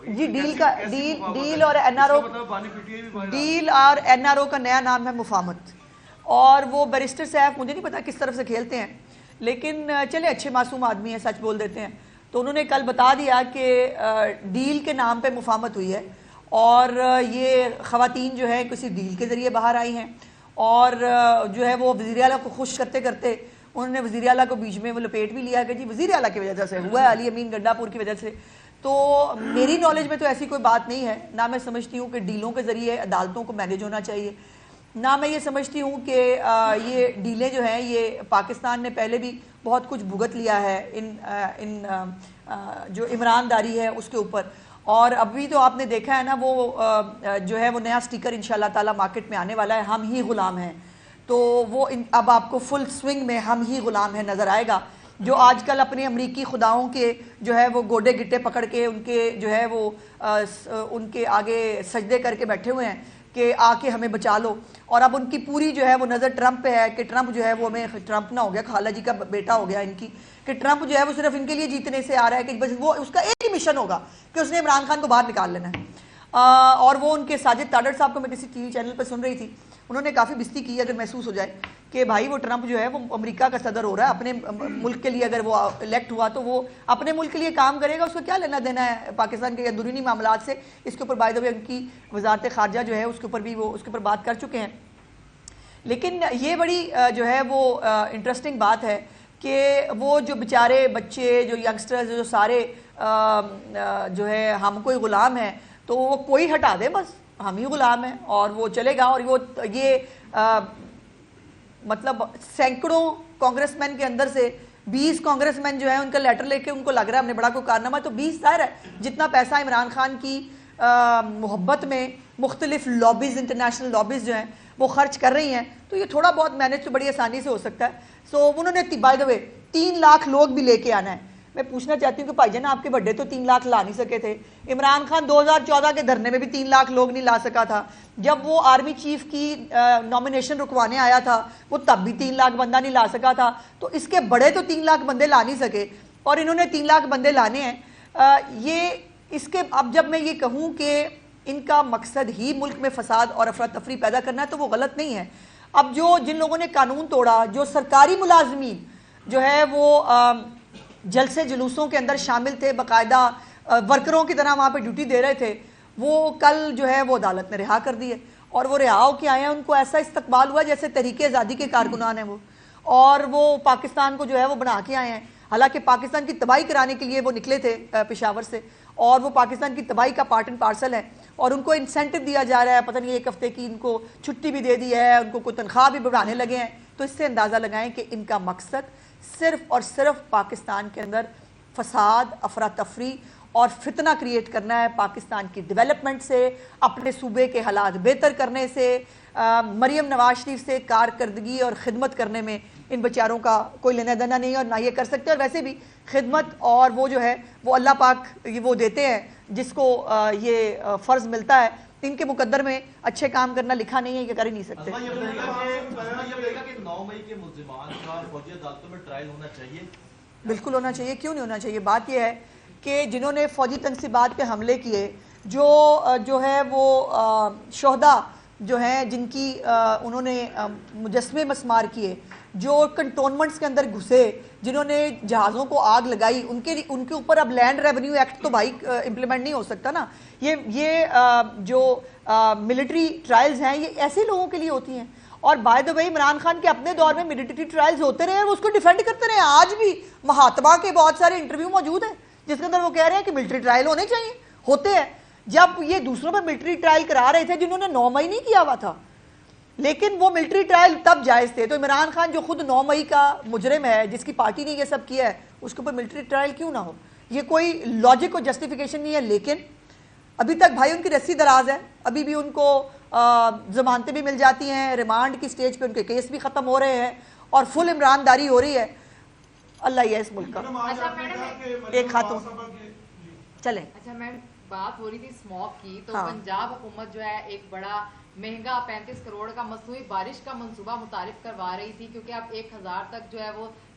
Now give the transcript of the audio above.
جی deal اور N R O کا نیا نام ہے مفاہمت، اور وہ بیرسٹر صاحب مجھے نہیں پتا کس طرف سے کھیلتے ہیں، لیکن چلے اچھے معصوم آدمی ہیں، سچ بول دیتے ہیں. تو انہوں نے کل بتا دیا کہ ڈیل کے نام پہ مفاہمت ہوئی ہے، اور یہ خواتین جو ہے کسی ڈیل کے ذریعے باہر آئی ہیں، اور جو ہے وہ وزیر اعلیٰ کو خوش کرتے کرتے انہوں نے وزیر اعلیٰ کو بیچ میں وہ لپیٹ بھی لیا کہ جی وزیر اعلیٰ کی وجہ سے ہوا ہے، علی امین گنڈا پور کی وجہ سے. تو میری نالج میں تو ایسی کوئی بات نہیں ہے، نہ میں سمجھتی ہوں کہ ڈیلوں کے ذریعے عدالتوں کو مینیج ہونا چاہیے، نہ میں یہ سمجھتی ہوں کہ یہ ڈیلیں جو ہیں یہ پاکستان نے پہلے بھی بہت کچھ بھگت لیا ہے ان جو عمران داری ہے اس کے اوپر. اور ابھی تو آپ نے دیکھا ہے نا وہ جو ہے وہ نیا سٹیکر انشاءاللہ تعالی مارکیٹ میں آنے والا ہے، ہم ہی غلام ہیں. تو وہ اب آپ کو فل سوئنگ میں ہم ہی غلام ہیں نظر آئے گا. جو آج کل اپنے امریکی خداؤں کے جو ہے وہ گوڈے گٹے پکڑ کے ان کے جو ہے وہ ان کے آگے سجدے کر کے بیٹھے ہوئے ہیں کہ آ کے ہمیں بچا لو، اور اب ان کی پوری جو ہے وہ نظر ٹرمپ پہ ہے کہ ٹرمپ جو ہے وہ ہمیں ٹرمپ نہ ہو گیا، خالہ جی کا بیٹا ہو گیا ان کی، کہ ٹرمپ جو ہے وہ صرف ان کے لیے جیتنے سے آ رہا ہے کہ بس وہ اس کا ایک ہی مشن ہوگا کہ اس نے عمران خان کو باہر نکال لینا ہے. اور وہ ان کے ساجد تاڈر صاحب کو میں کسی ٹی وی چینل پہ سن رہی تھی، انہوں نے کافی بستی کی اگر محسوس ہو جائے کہ بھائی وہ ٹرمپ جو ہے وہ امریکہ کا صدر ہو رہا ہے، اپنے ملک کے لیے اگر وہ الیکٹ ہوا تو وہ اپنے ملک کے لیے کام کرے گا، اس کو کیا لینا دینا ہے پاکستان کے اندرونی معاملات سے. اس کے اوپر بائی دا وے ان کی وزارت خارجہ جو ہے اس کے اوپر بھی وہ اس کے اوپر بات کر چکے ہیں. لیکن یہ بڑی جو ہے وہ انٹرسٹنگ بات ہے کہ وہ جو بیچارے بچے جو ینگسٹرز جو سارے جو ہے ہم کوئی غلام ہیں، تو وہ کوئی ہٹا دے بس ہم ہی غلام ہیں اور وہ چلے گا. اور وہ یہ مطلب سینکڑوں کانگریس مین کے اندر سے 20 کانگریس مین جو ہیں ان کا لیٹر لے کے ان کو لگ رہا ہے ہم نے بڑا کوئی کارنامہ، تو 20 ظاہر ہے جتنا پیسہ عمران خان کی محبت میں مختلف لابیز انٹرنیشنل لابیز جو ہیں وہ خرچ کر رہی ہیں، تو یہ تھوڑا بہت مینیج تو بڑی آسانی سے ہو سکتا ہے. سو انہوں نے بائی دا وے 3 لاکھ لوگ بھی لے کے آنا ہے. میں پوچھنا چاہتی ہوں کہ بھائی جان آپ کے بڑے تو 3 لاکھ لا نہیں سکے تھے، عمران خان 2014 کے دھرنے میں بھی 3 لاکھ لوگ نہیں لا سکا تھا، جب وہ آرمی چیف کی نامینیشن رکوانے آیا تھا وہ تب بھی 3 لاکھ بندہ نہیں لا سکا تھا. تو اس کے بڑے تو 3 لاکھ بندے لا نہیں سکے اور انہوں نے 3 لاکھ بندے لانے ہیں. یہ اس کے اب جب میں یہ کہوں کہ ان کا مقصد ہی ملک میں فساد اور افراتفری پیدا کرنا ہے تو وہ غلط نہیں ہے. اب جو جن لوگوں نے قانون توڑا، جو سرکاری ملازمین جو ہے وہ جلسے جلوسوں کے اندر شامل تھے، باقاعدہ ورکروں کی طرح وہاں پہ ڈیوٹی دے رہے تھے، وہ کل جو ہے وہ عدالت نے رہا کر دیے. اور وہ رہا ہو کے آئے ہیں، ان کو ایسا استقبال ہوا جیسے تحریک آزادی کے کارکنان ہیں وہ، اور وہ پاکستان کو جو ہے وہ بنا کے آئے ہیں. حالانکہ پاکستان کی تباہی کرانے کے لیے وہ نکلے تھے پشاور سے، اور وہ پاکستان کی تباہی کا پارٹ اینڈ پارسل ہے، اور ان کو انسینٹو دیا جا رہا ہے، پتہ نہیں 1 ہفتے کی ان کو چھٹی بھی دے دی ہے، ان کو کوئی تنخواہ بھی بڑھانے لگے ہیں. تو اس سے اندازہ لگائیں کہ ان کا مقصد صرف اور صرف پاکستان کے اندر فساد، افراتفری اور فتنہ کریٹ کرنا ہے. پاکستان کی ڈیولپمنٹ سے، اپنے صوبے کے حالات بہتر کرنے سے، مریم نواز شریف سے کارکردگی اور خدمت کرنے میں ان بیچاروں کا کوئی لینا دینا نہیں اور نہ یہ کر سکتے. اور ویسے بھی خدمت اور وہ جو ہے وہ اللہ پاک وہ دیتے ہیں جس کو یہ فرض ملتا ہے، ان کے مقدر میں اچھے کام کرنا لکھا نہیں ہے، یہ کر ہی نہیں سکتے. بالکل ہونا چاہیے، کیوں نہیں ہونا چاہیے. بات یہ ہے کہ جنہوں نے فوجی تنصیبات پہ حملے کیے، جو ہے وہ شہداء جو ہیں جن کی انہوں نے مجسمے مسمار کیے، جو کنٹونمنٹس کے اندر گھسے، جنہوں نے جہازوں کو آگ لگائی، ان کے اوپر اب لینڈ ریونیو ایکٹ تو بھائی امپلیمنٹ نہیں ہو سکتا نا. یہ جو ملٹری ٹرائلز ہیں یہ ایسے لوگوں کے لیے ہوتی ہیں. اور بائی دا وے عمران خان کے اپنے دور میں ملٹری ٹرائلز ہوتے رہے، وہ اس کو ڈیفینڈ کرتے رہے. آج بھی مہاتما کے بہت سارے انٹرویو موجود ہیں جس کے اندر وہ کہہ رہے ہیں کہ ملٹری ٹرائل ہونے چاہیے، ہوتے ہیں. جب یہ دوسروں پہ ملٹری ٹرائل کرا رہے تھے جنہوں نے 9 مئی نہیں کیا ہوا تھا، لیکن وہ ملٹری ٹرائل تب جائز تھے. تو عمران خان جو خود 9 مئی کا مجرم ہے، جس کی پارٹی نے یہ سب کیا ہے، اس کے اوپر ملٹری ٹرائل کیوں نہ ہو؟ یہ کوئی لاجک اور جسٹیفیکیشن نہیں ہے. لیکن ابھی تک بھائی ان کی رسی دراز ہے، ابھی بھی ان کو ضمانتیں بھی مل جاتی ہیں، ریمانڈ کی سٹیج پہ ان کے کیس بھی ختم ہو رہے ہیں اور فل عمران داری ہو رہی ہے. اللہ ہی ہے اس ملک کا. ایک خاتون چلیں. اچھا میم، بات ہو رہی تھی اسموک کی، تو پنجاب حکومت جو ہے ایک بڑا مہنگا 35 کروڑ کا مصنوعی بارش کا منصوبہ متعارف کروا رہی تھی، کیونکہ اب 1000 تک جو ہے وہ